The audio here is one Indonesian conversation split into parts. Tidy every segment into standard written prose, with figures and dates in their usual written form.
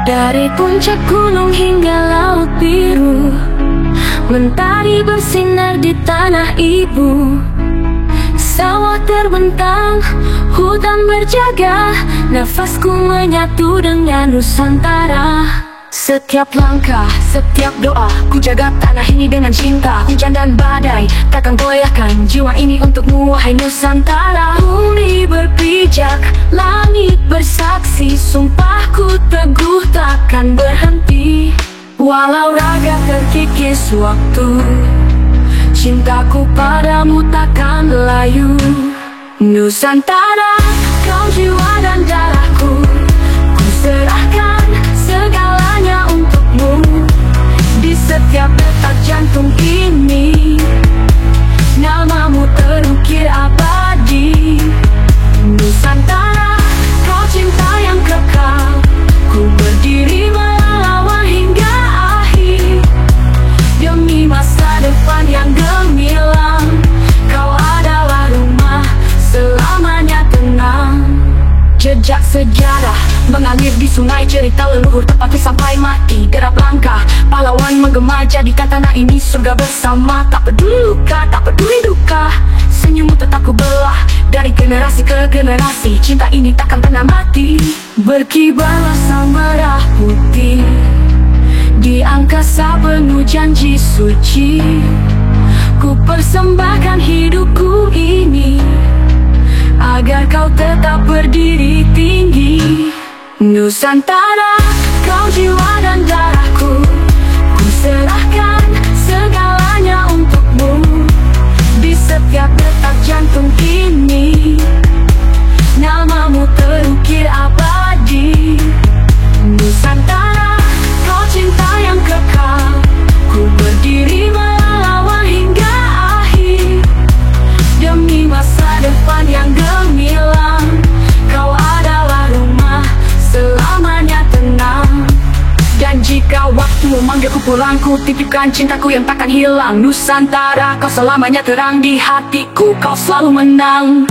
Dari puncak gunung hingga laut biru, mentari bersinar di tanah ibu. Sawah terbentang, hutan berjaga, nafasku menyatu dengan Nusantara. Setiap langkah, setiap doa, ku jaga tanah ini dengan cinta. Hujan dan badai takkan goyahkan jiwa ini untukmu, wahai Nusantara. Bumi berpijak, langit bersaksi, sumpahku teguh takkan berhenti. Walau raga terkikis waktu, cintaku padamu takkan layu. Nusantara, kau jiwa dan darahku, ku serahkan segalanya untukmu. Di setiap detak jantung ini, namamu terukir abadi. Nusantara, kau cinta yang kekal, ku berdiri melawan hingga akhir. Demi masa depan yang gemilang, kau adalah rumah selamanya tenang. Jejak sejarah mengalir di sungai, cerita leluhur tetapi sampai mati. Derap langkah pahlawan menggema, jadikan tanah ini surga bersama. Tak peduli luka, tak peduli duka, senyummu tetap ku belah. Dari generasi ke generasi, cinta ini takkan pernah mati. Berkibarlah sang merah putih di angkasa penuh janji suci. Ku persembahkan hidupku ini agar kau tetap berdiri tinggi. Nusantara, kau jiwa dan darahku, ku serahkan segalanya untukmu. Di setiap detak jantung ini, namamu terukir abadi. Nusantara, kau cinta yang kekal, ku berdiri melawan hingga akhir. Demi masa depan yang gemilang, kau adalah rumah selamanya tenang. Dan jika waktu memanggilku pulang, ku titipkan cintaku yang takkan hilang. Nusantara, kau selamanya terang di hatiku, kau selalu menang.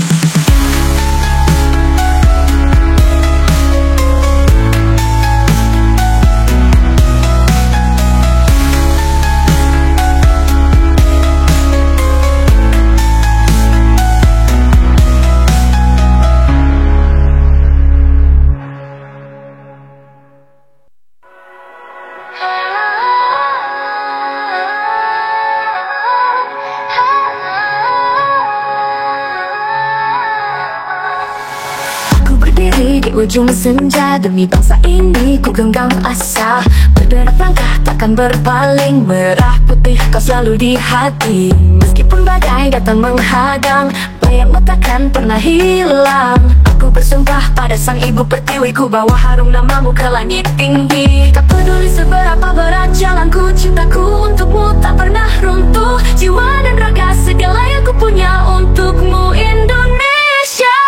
Di ujung senja, demi bangsa ini ku genggam asa. Berderap langkah takkan berpaling, merah putih kau selalu di hati. Meskipun badai datang menghadang, bayangmu takkan pernah hilang. Aku bersumpah pada sang ibu pertiwi, ku bawa harum namamu ke langit tinggi. Tak peduli seberapa berat jalanku, cintaku untukmu tak pernah runtuh. Jiwa dan raga segala yang ku punya untukmu, Indonesia.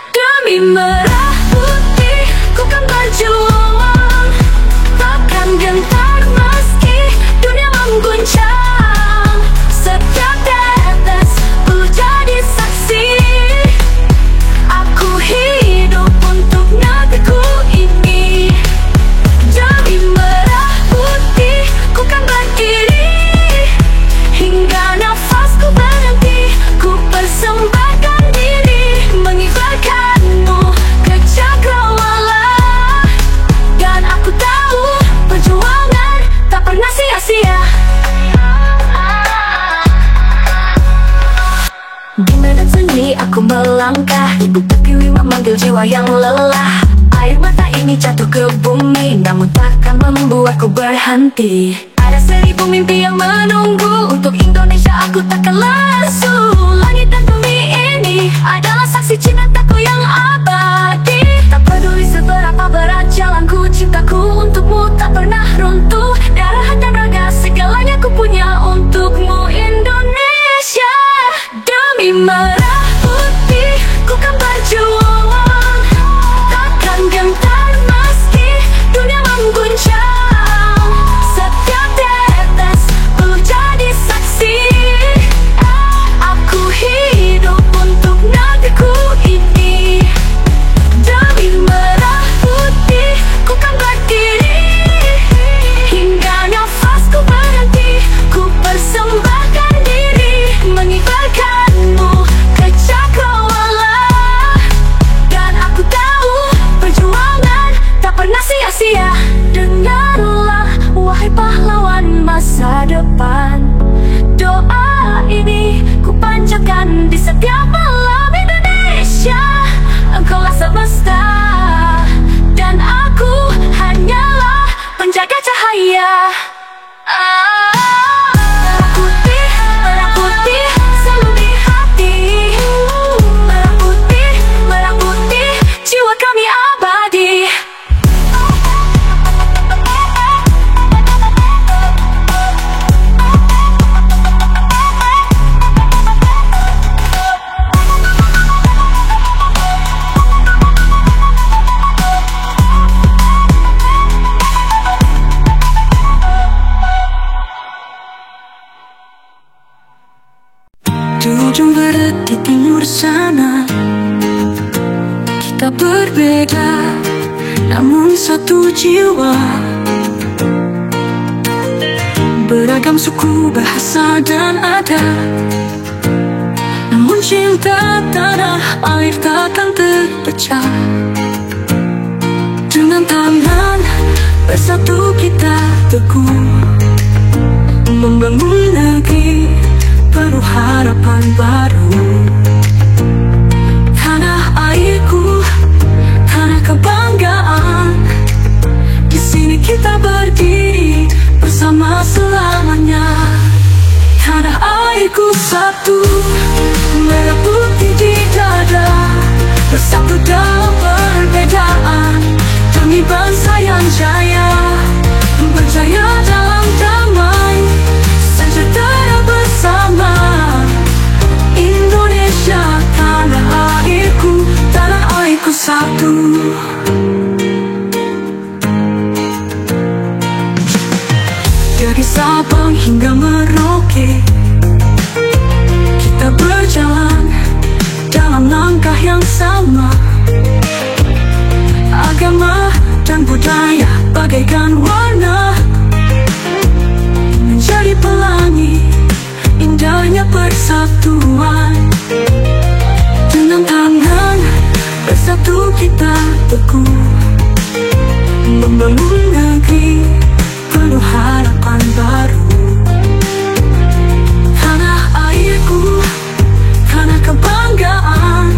Demi merah putih, ku kan berjuang, takkan gentar meski dunia mengguncang. Setiap tetes perlu jadi saksi, aku hidup untuk negeriku ini. Demi merah putih, ku kan berdiri hingga nafasku berhenti. Ku persembahkan diri, mengibarkanmu ke cakrawala. Dan aku tahu perjuangan tak pernah sia-sia. Di medan seni aku melangkah, ibu pertiwi memanggil jiwa yang lelah. Air mata ini jatuh ke bumi, namun takkan membuatku berhenti. Ada 1000 mimpi yang menunggu, untuk Indonesia aku takkan lesu. Langit dan bumi ini adalah saksi cintaku yang abadi. Tak peduli seberapa berat jalanku, cintaku untukmu tak pernah runtuh. Darah dan raga segalanya ku punya untukmu, Indonesia. Demi merah putih, ku kan berjuang, takkan gentar meski dunia mengguncang. Setiap tetes perlu jadi saksi, aku hidup untuk negeriku ini. sia. Dengarlah wahai pahlawan masa depan, doa ini ku panjatkan di setiap malam Indonesia. Engkaulah semesta dan aku hanyalah penjaga cahaya. Merah putih, merah putih, selalu di hati. Merah putih, jiwa kami abadi. Di ujung barat di timur sana, kita berbeda, namun satu jiwa. Beragam suku, bahasa dan adat, namun cinta tanah air takkan terpecah. Dengan tangan bersatu kita teguh membangun negeri penuh harapan baru. Tanah airku, tanah kebanggaan, di sini kita berdiri bersama selamanya. Tanah airku satu, merah putih di dada, bersatu dalam perbedaan, demi bangsa yang jaya, berjaya dalam damai, sejahtera bersama. Indonesia, tanah airku satu. Dari Sabang hingga Merauke, kita berjalan dalam langkah yang sama. Agama dan budaya bagaikan warna, menjadi pelangi indahnya persatuan. Dengan tangan bersatu kita teguh membangun negeri penuh harapan baru. Tanah airku, tanah kebanggaan,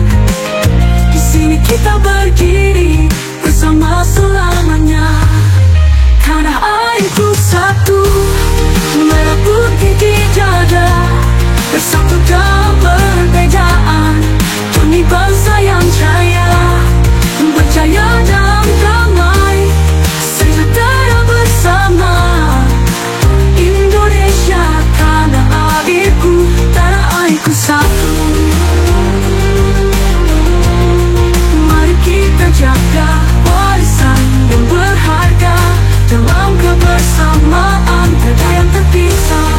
di sini kita berdiri bersama selamanya. Tanah airku satu, merah putih di dada, bersatu dalam perbedaan, demi bangsa yang jaya, berjaya dalam damai, sejahtera bersama. Indonesia, tanah airku satu. Mari kita jaga warisan yang berharga dalam kebersamaan, tiada yang terpisah.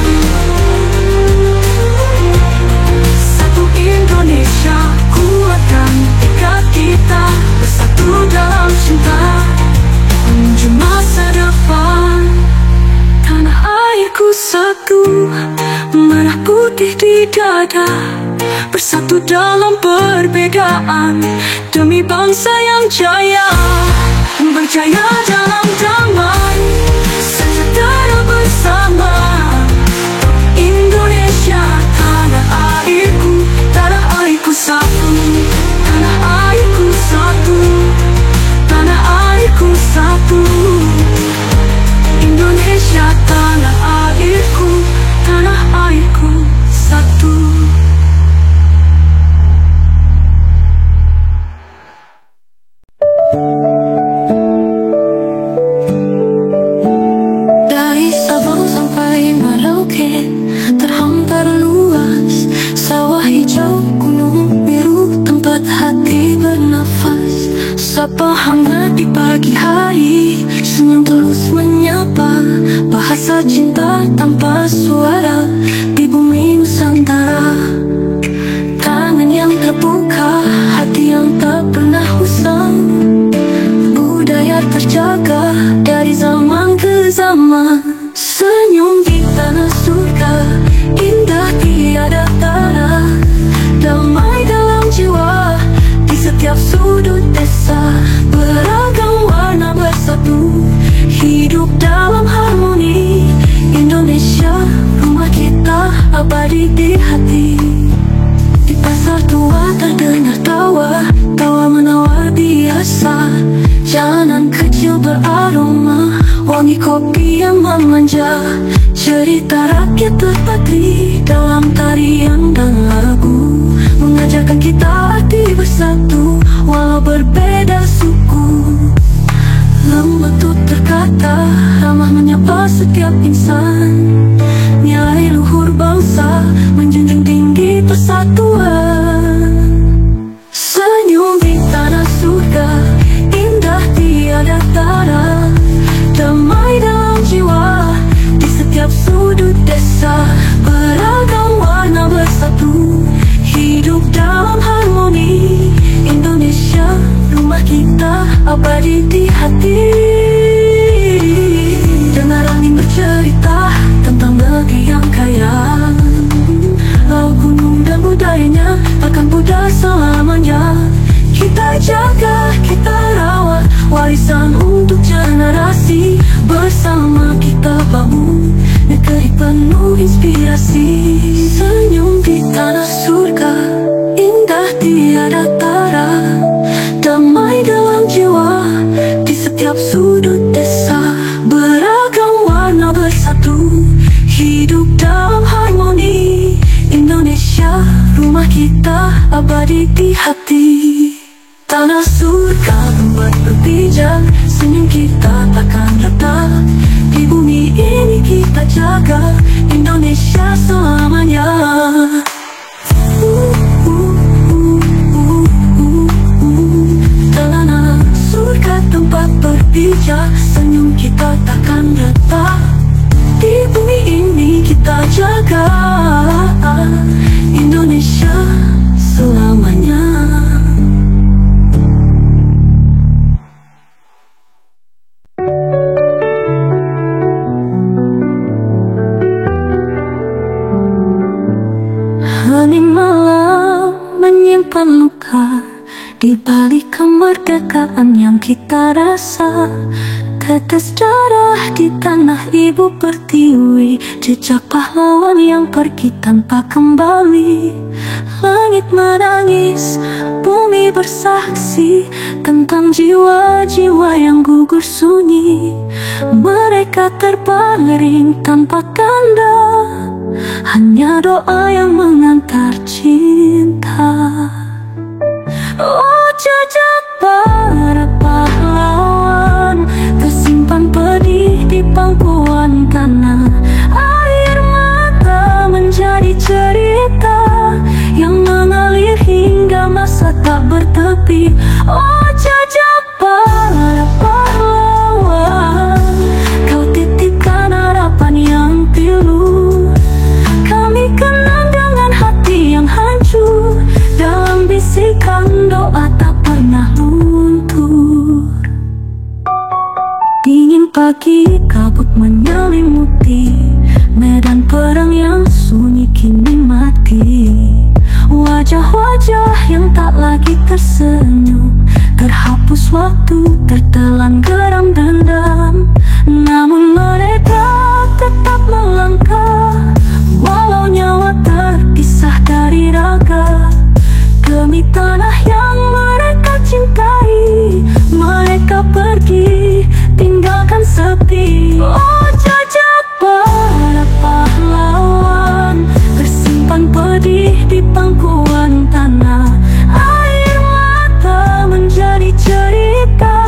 Satu Indonesia, kuatkan tekad kita, bersatu dalam cinta menuju masa depan. Tanah airku satu, merah putih di dada, bersatu dalam perbedaan, demi bangsa yang jaya, berjaya dalam damai, sejahtera bersama. Indonesia, tanah airku satu. Tanah airku satu, tanah airku satu. Indonesia, tanah airku satu. Dari Sabang sampai Merauke, terhampar luas sawah hijau, gunung biru, tempat hati bernafas. Sapa hangat di pagi hari, senyum terus menyapa, bahasa cinta tanpa suara di bumi Nusantara. Tangan yang terbuka, hati yang tak pernah usang, budaya terjaga dari zaman ke zaman. Senyum di tanah surga, indah tiada tara, damai dalam jiwa di setiap sudut desa. Beragam warna bersatu, Jalanan kecil beraroma, wangi kopi yang memanja, cerita rakyat terpatri dalam tarian dan lagu, mengajarkan kita arti bersatu walau berbeda suku. Lembut tutur kata, ramah menyapa setiap insan, nilai luhur bangsa menjunjung tinggi persatuan. Senyum di tanah surga, indah tiada tara, damai dalam jiwa di setiap sudut desa, beragam warna bersatu, hidup dalam harmoni. Indonesia, rumah kita abadi di hati. Dengar angin bercerita tentang negeri yang kaya, laut, gunung dan budayanya akan pudar selamanya. Kita jaga, kita rawat warisan untuk generasi, bersama kita bangun negeri penuh inspirasi. Senyum di tanah surga, indah tiada tara, damai dalam jiwa di setiap sudut desa, beragam warna bersatu, hidup dalam harmoni. Indonesia, rumah kita abadi di hati. Tanah surga tempat berpijak, senyum kita takkan retak, di bumi ini kita jaga Indonesia selamanya. Tanah surga tempat berpijak, senyum kita takkan retak, di bumi ini kita jaga Indonesia selamanya. Hening malam menyimpan luka, di balik kemerdekaan yang kita rasa. Tetes darah di tanah ibu pertiwi, jejak pahlawan yang pergi tanpa kembali. Langit menangis, bumi bersaksi tentang jiwa-jiwa yang gugur sunyi. Mereka terbaring tanpa tanda, hanya doa yang mengantar cinta. Oh, jejak para pahlawan tersimpan pedih di pangkuan tanah. Air mata menjadi cerita yang mengalir hingga masa tak bertepi. Oh, jejak para pahlawan, kau titipkan harapan yang pilu. Kami kenang dengan hati yang hancur, dalam bisikan doa tak pernah luntur. Dingin pagi, kabut menyelimuti medan perang yang sunyi kini mati. Wajah-wajah yang tak lagi tersenyum, terhapus waktu, tertelan geram dendam. Namun mereka tetap melangkah, walau nyawa terpisah dari raga. Demi tanah yang mereka cintai, mereka pergi tinggalkan sepi. Oh, jejak para pahlawan tersimpan pedih di pangkuan tanah. Air mata menjadi cerita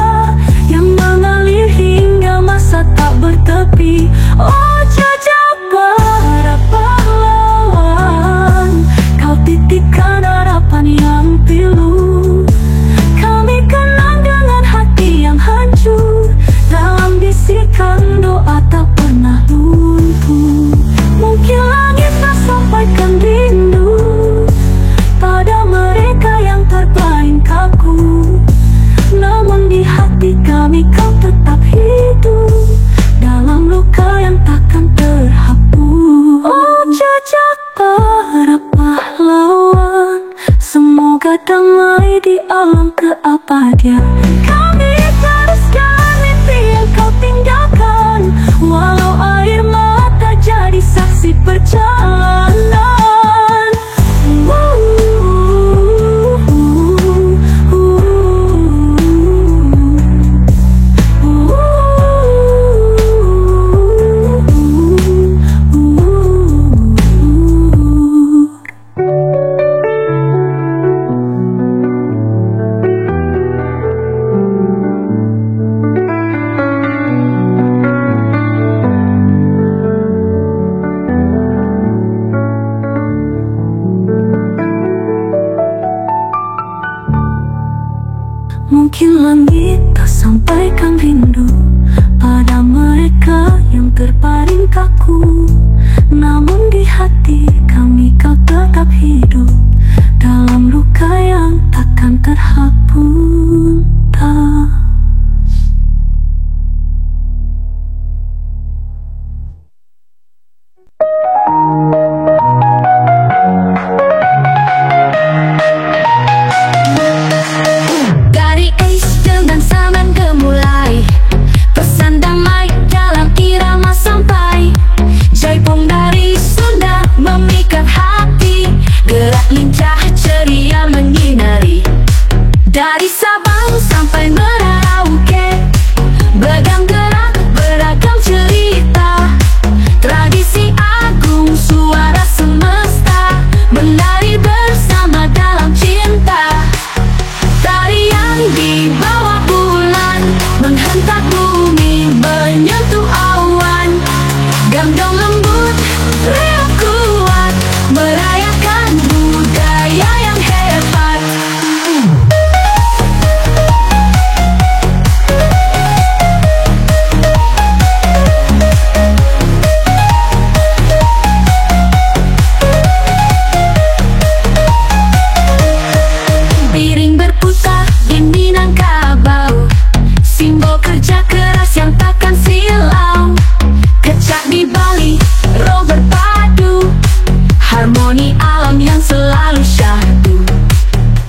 yang mengalir hingga masa tak bertepi. Oh, jejak para pahlawan, kau titipkan harapan yang pilu. Kami kenang dengan hati yang hancur, dalam bisikan doa tak pernah luntur. Mungkin langit tak sampaikan rindu pada mereka yang terbaring kaku, namun di hati kami kau tetap hidup dalam luka yang takkan terhapus. Oh, jejak para pahlawan, semoga damai di alam keabadian. Kami teruskan mimpi yang kau tinggalkan, walau air mata jadi saksi perjalanan. kita sampaikan rindu pada mereka yang terbaring kaku. Namun di hati kami kau tetap hidup dalam luka yang takkan terhapus. Dari Ace dengan Saman gemulai, pesan damai dalam irama sampai. Jaipong dari Sunda memikat hati, gerak lincah ceria menyinari. Dari Sabang sampai Merauke, beragam gerak beragam cerita. Tradisi agung suara semesta, menari bersama dalam cinta. Tarian di bawah bulan, menghentak bumi, menyentuh awan. Gandong lembut, riuh kuat, merayakan budaya yang hebat. Piring berputar di Minangkabau, simbol kerja keras yang takkan silau. Kecak di Bali, roh berpadu, harmoni alam yang selalu syahdu.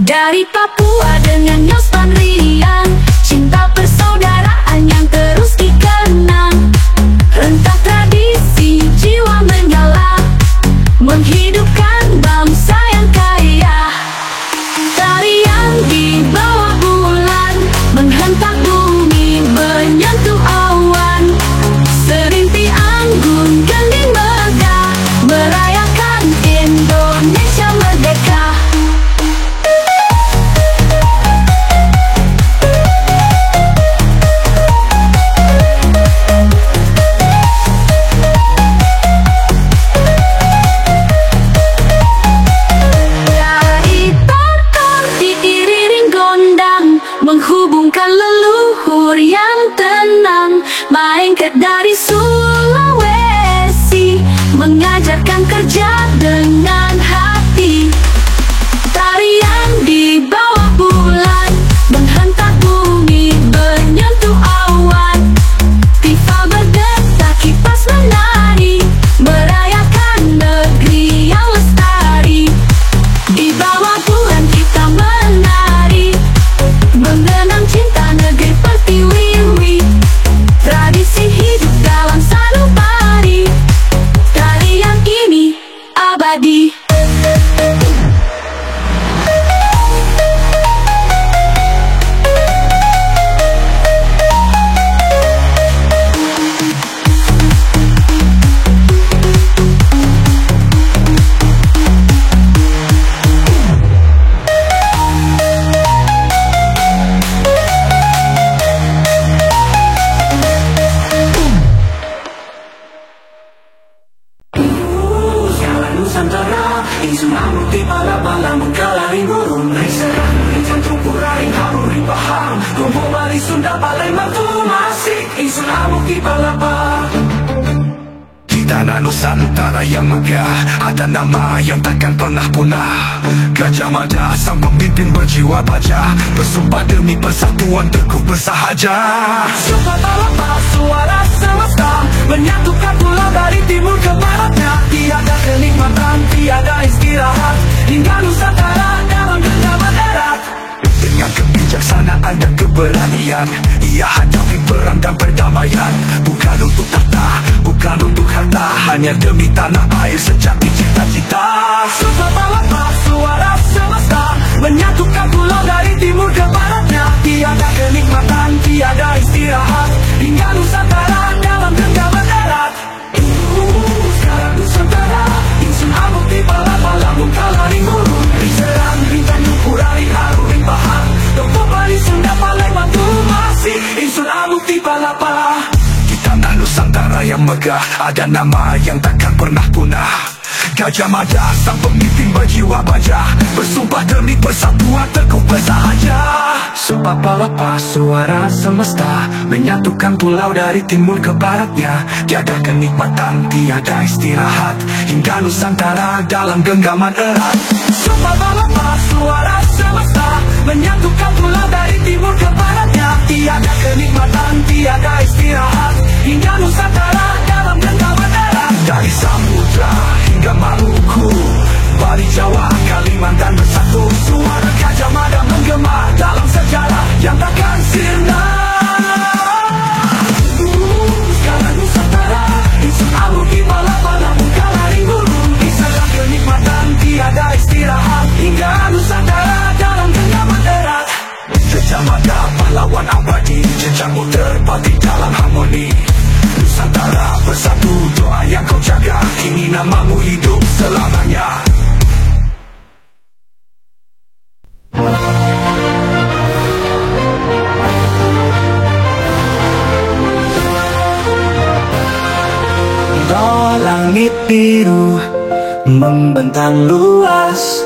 Dari Papua dengan Yospan Rian, cinta persaudaraan yang terus dikenang. Rentak tradisi, jiwa menyala, menghidupkan bangsa yang kaya. Tarian di bawah bulan, menghentak bumi, menyentuh awan. Serinti anggun, gending megah, merayakan Indonesia merdeka. Dari Tarkam diiring gondang, menghubungkan leluhur yang tenang. Maengket dari Sulawesi, mengajarkan kerja dengan hati. Tarian di bawah bulan, menghentak bumi, menyentuh awan. Tifa berdetak, kipas menari, merayakan negeri yang lestari. Di bawah bulan kita menari, mengenang cinta negeri Pertiwi. Tradisi hidup dalam sanubari, tarian ini abadi. Nusantara, insunamu di bala-bala mengkalaring burung. Riserah, jantung puraing haruring paham. Kumpul Bali Sunda Balai Mantu Masik, insunamu di balaba. Di tanah Nusantara yang megah, ada nama yang takkan pernah punah. Gajah Mada, sang pemimpin berjiwa baja, bersumpah demi persatuan teguh bersahaja. Sumpah balaba, suara semesta, menyatukan pulau dari timur ke baratnya. Tiada kenikmatan, tiada istirahat, hingga Nusantara dalam genggaman erat. Dengan kebijaksanaan dan keberanian, ia hadapi perang dan perdamaian. Bukan untuk tahta, bukan untuk harta, hanya demi tanah air sejati cita-cita. Sumpah balaba, suara semesta, menyatukan pulau dari timur ke baratnya. Tiada kenikmatan, tiada istirahat, hingga Nusantara dalam genggaman erat. Sekarang Nusantara, insun amuk di bala-bala mengkalaring burung. Riserang, rintang, nyukurai, haruring bahang. Toko Bali Sunda Balai Mantu Masik, insun amuk di bala-bala. Di tanah Nusantara yang megah, ada nama yang takkan pernah punah. Gajah Mada, sang pemimpin berjiwa baja, bersumpah demi persatuan teguh bersahaja. Sumpah pelepas suara semesta, menyatukan pulau dari timur ke baratnya. Tiada kenikmatan, tiada istirahat, hingga Nusantara dalam genggaman erat. Sumpah pelepas suara semesta, menyatukan pulau dari timur ke baratnya. Tiada kenikmatan, tiada istirahat, hingga Nusantara dalam genggaman erat. Dari Samudra hingga Maluku, Bali, Jawa, Kalimantan bersatu. Suara Gajah Mada menggema dalam sejarah yang takkan sirna. Segala Nusantara, Insun Alu Gimala Namun Kalari Guru. Segala kenikmatan, tiada istirahat, hingga Nusantara dalam genggaman erat. Gajah Mada pahlawan abadi, jejakmu terpati dalam harmoni. Nusantara bersatu, doa yang kau jaga, kini namamu hidup selamanya. Langit biru membentang luas,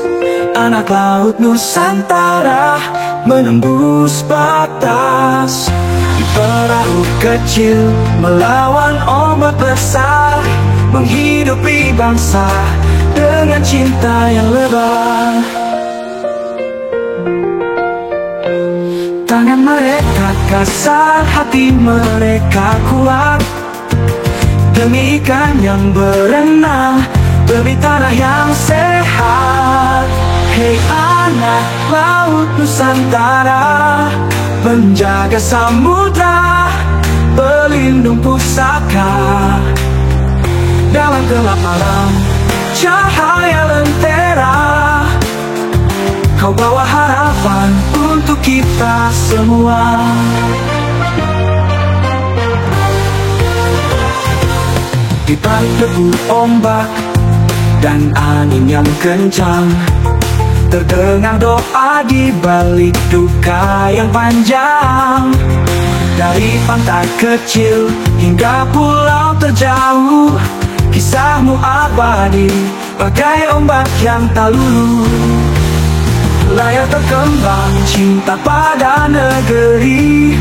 anak laut Nusantara menembus batas. Perahu kecil melawan ombak besar, menghidupi bangsa dengan cinta yang lebar. Tangan mereka kasar, hati mereka kuat, demi ikan yang berenang, demi tanah yang sehat. Hei anak laut Nusantara, penjaga samudra, pelindung pusaka. Dalam gelap malam, cahaya lentera, kau bawa harapan untuk kita semua. Di balik debu ombak dan angin yang kencang, terdengar doa di balik duka yang panjang. Dari pantai kecil hingga pulau terjauh, kisahmu abadi bagai ombak yang tak lulu. Layar terkembang cinta pada negeri,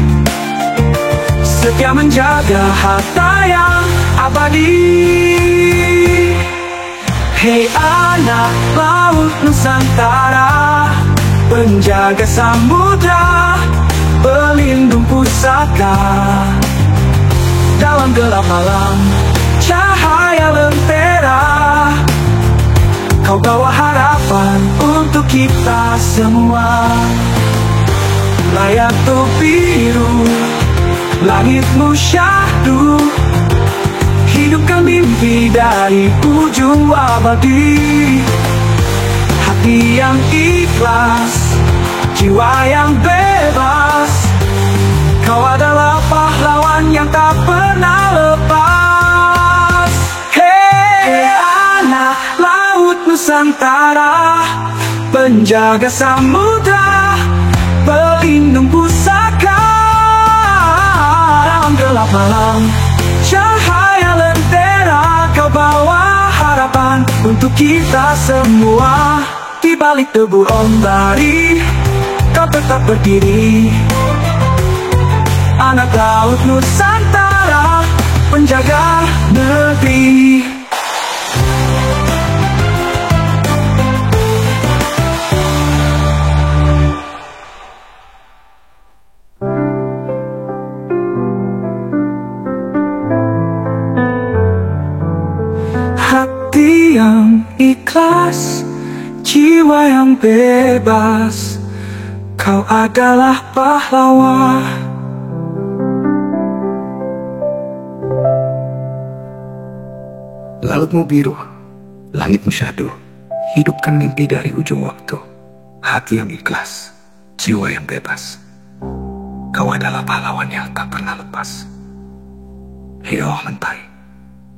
setia menjaga harta yang abadi. Hei anak laut Nusantara, penjaga samudra, pelindung pusaka. Dalam gelap malam, cahaya lentera, kau bawa harapan untuk kita semua. Layaktu biru, langitmu syahdu, hidupkan mimpi dari ujung abadi. Hati yang ikhlas, jiwa yang bebas, kau adalah pahlawan yang tak pernah lepas. Hei anak laut Nusantara, penjaga samudra, pelindung pusaka. Dalam gelap malam, cahaya lentera, kau bawa harapan untuk kita semua. Di balik debu ombari, kau tetap berdiri. Anak laut Nusantara, penjaga negeri. Hati yang ikhlas, jiwa yang bebas, kau adalah pahlawan. Lautmu biru, langitmu syahdu, hidupkan mimpi dari ujung waktu. Hati yang ikhlas, jiwa yang bebas, kau adalah pahlawan yang tak pernah lepas. Hei oh mentai,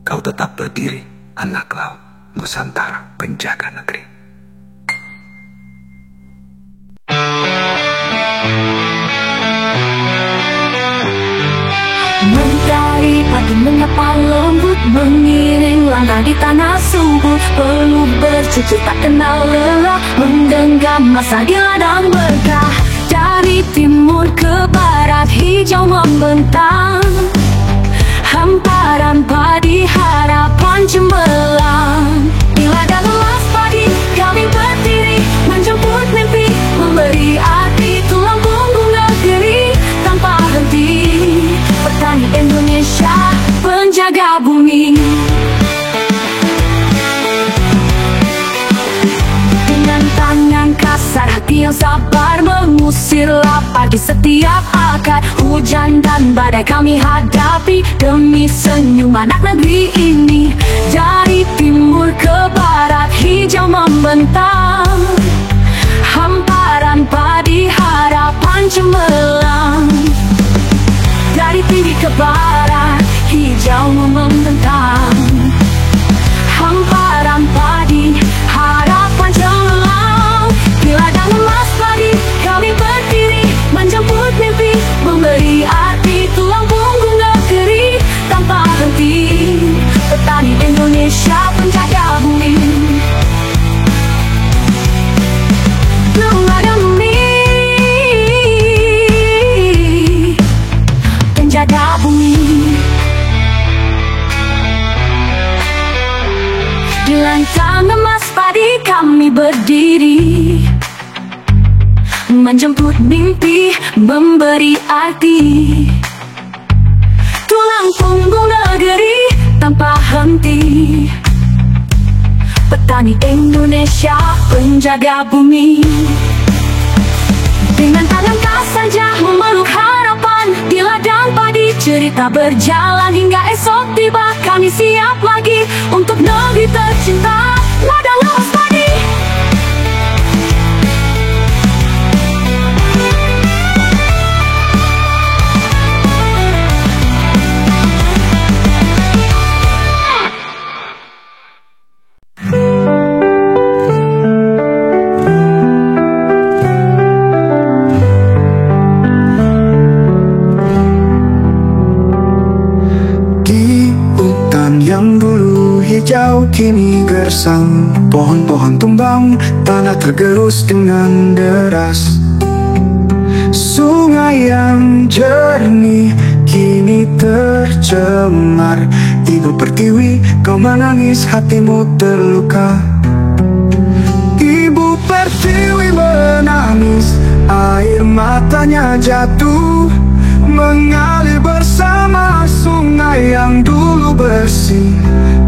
kau tetap berdiri, anak laut Nusantara, penjaga negeri. Mentari pagi menyapa lembut, mengiring langkah di tanah subur. Peluh bercucur tak kenal lelah, menggenggam masa di ladang berkah. Dari timur ke barat hijau membentang, hamparan padi harapan cemerlang. Di ladang emas padi kami berdiri, menjemput mimpi, memberi arti tulang punggung negeri tanpa henti. Petani Indonesia, penjaga bumi. Dengan tangan kasar, hati yang sabar mengusir lapar di setiap akar. Hujan dan badai kami hadapi demi senyum anak negeri ini. Dari timur ke barat hijau membentang, hamparan padi harapan cemerlang. Dari tinggi ke barat hijau membentang, hamparan padi harapan cemerlang. Di ladang emas padi kami berdiri, menjemput mimpi, memberi arti tulang punggung negeri tanpa henti. Petani Indonesia, penjaga bumi. Penjaga bumi, penjaga bumi. Di lantang emas padi kami berdiri, menjemput mimpi, memberi arti tulang punggung negeri tanpa henti. Petani Indonesia, penjaga bumi. Dengan tangan tak saja memeluk harapan, di ladang padi cerita berjalan hingga esok tiba. Kami siap lagi untuk negeri tercinta, ladang emas padi. Hijau kini gersang, pohon-pohon tumbang, tanah tergerus dengan deras. Sungai yang jernih kini tercemar. Ibu Pertiwi, kau menangis, hatimu terluka. Ibu Pertiwi menangis, air matanya jatuh, mengalir bersama sungai yang dulu bersih.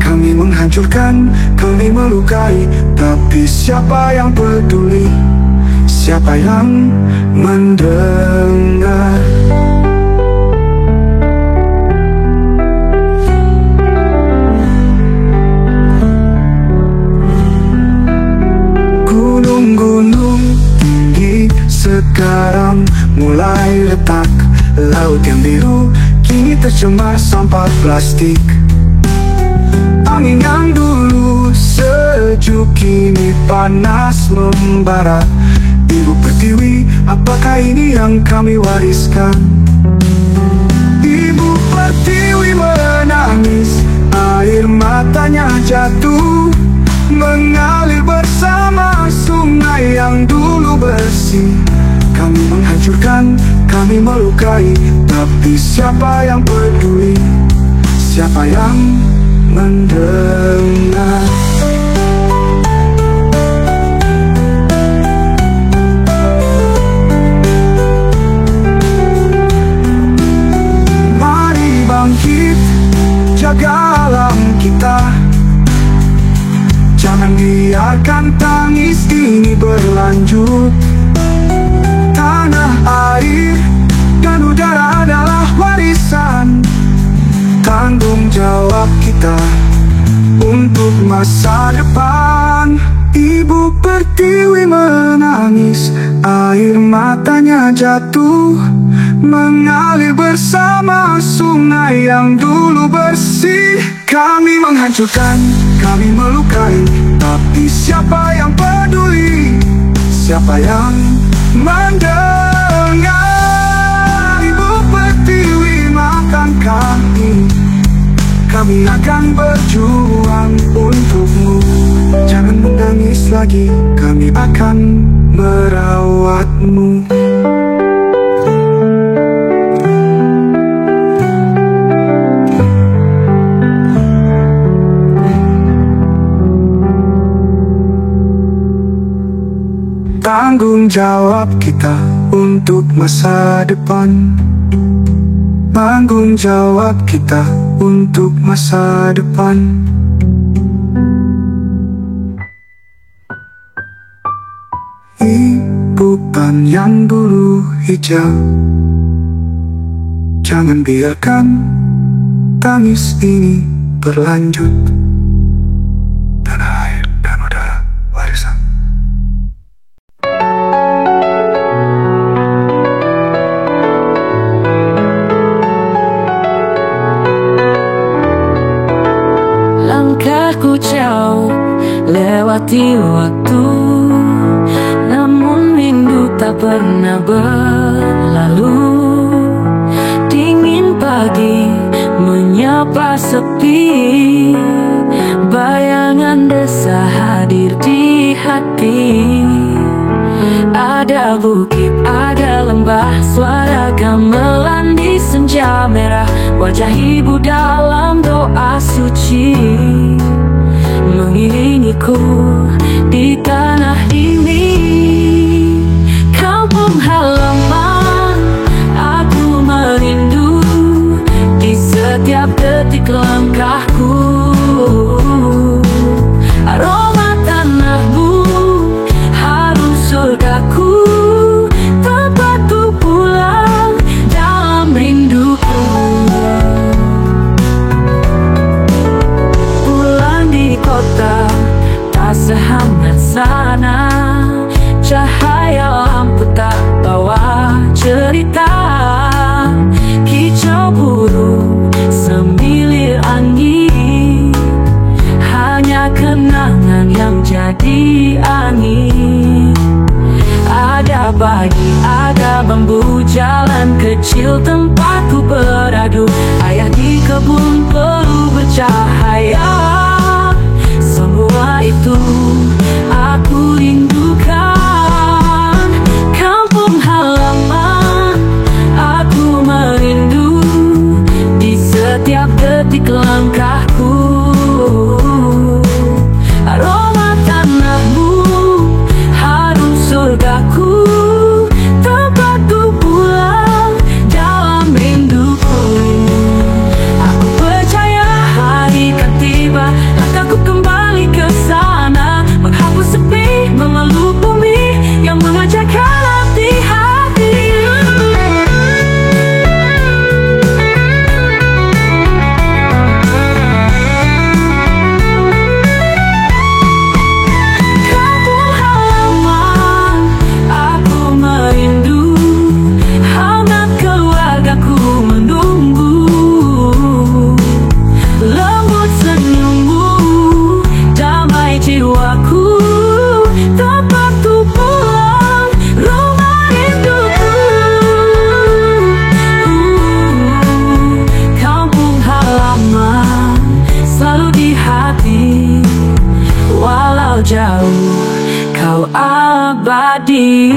Kami menghancurkan, kami melukai, tapi siapa yang peduli? Siapa yang mendengar? Gunung-gunung tinggi sekarang mulai retak. Laut yang biru kini tercemar sampah plastik. Angin yang dulu sejuk kini panas membara. Ibu Pertiwi, apakah ini yang kami wariskan? Ibu Pertiwi menangis, air matanya jatuh, mengalir bersama sungai yang dulu bersih. Kami menghancurkan, kami melukai, tapi siapa yang peduli? Siapa yang mendengar? Mari bangkit, jaga alam kita. Jangan biarkan tangis ini berlanjut. Tanah, air, dan udara adalah warisan. Tanggung jawab kita untuk masa depan. Ibu Pertiwi menangis, air matanya jatuh, mengalir bersama sungai yang dulu bersih. Kami menghancurkan, kami melukai, tapi siapa yang peduli? Siapa yang mendengar? Ibu Pertiwi, maafkan kami, kami akan berjuang untukmu. Jangan menangis lagi, kami akan merawatmu. Tanggung jawab kita untuk masa depan. Tanggung jawab kita untuk masa depan. Ibukan yang bulu hijau, jangan biarkan tangis ini berlanjut. Tanah air dan udara warisan. Langkahku jauh lewati waktu, namun rindu tak pernah berlalu. Dingin pagi menyapa sepi, bayangan desa hadir di hati. Ada bukit, ada lembah, suara gamelan di senja merah. Wajah ibu dalam doa suci mengiringiku di tanah ini. Kampung halaman, aku merindu di setiap detik langkahku. Aroma tanahmu, harum surgaku, tempatku pulang dalam rinduku. Pulang di kota tak sehangat sana, cahaya lampu tak bawa cerita. Kicau burung semilir angin, hanya kenangan yang jadi angin. Ada pagi, ada bambu, jalan kecil tempatku beradu. Ayah di kebun perlu bercahaya. Semua itu aku rindukan. Kampung halaman, aku merindu di setiap detik langkahku. Aroma tanahmu, harum surgaku, tempatku pulang dalam rinduku. Aku percaya hari akan tiba, langkahku kembali ke sana, menghapus sepi, memeluk bumi yang mengajarkan hati-hati. Kampung halaman, aku merindu, hangat keluargaku menunggu. Lembut senyummu, damai jiwaku, tempatku pulang, rumah rinduku. Kampung halaman selalu di hati, walau jauh kau abadi.